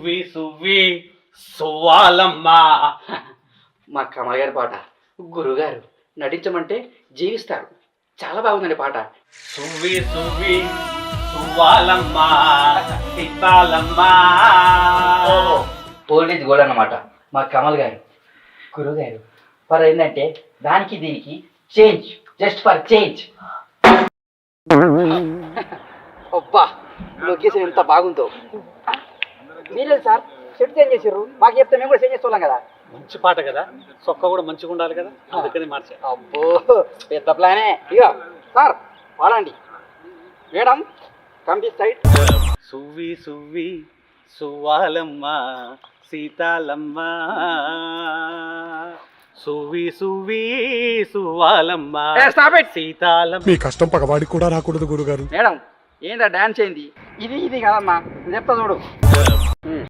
సువ్వి సువ్వి సువ్వాలమ్మా. మా కమల్ గారి పాట గురుగారు నటించమంటే జీవిస్తారు. చాలా బాగుందండి పాట. సువ్వి సువ్వి సువ్వాలమ్మా సీతాలమ్మా. ఓల్డేజ్ గోల్డ్ అన్నమాట మా కమల్ గారు. గురుగారు ఫర్ ఏంటంటే దానికి దీనికి చేంజ్, జస్ట్ ఫర్ చేంజ్. అబ్బా లొకేషన్ ఎంత బాగుందో. మీరేది సార్ షెడ్ చేంజ్ చేసారు, మాకు చెప్తే మేము కూడా చేంజ్ చేస్తున్నాం కదా. మంచి పాట కదా, సొక్క కూడా మంచిగా ఉండాలి కదా, అందుకని మార్చా. అబ్బో పెద్ద ప్లానే. ఇక సార్ వాడండి. Madam come this side. సువ్వి సువ్వి సువ్వాలమ్మా సీతాలమ్మా. సువ్వి సువ్వి సువ్వాలమ్మా సీతాలమ్మ. మీ కష్టం పగవాడికి కూడా రాకూడదు గురుగారు. మేడం ఏందా డాన్స్ అయింది? ఇది కదమ్మా, చెప్తా చూడు.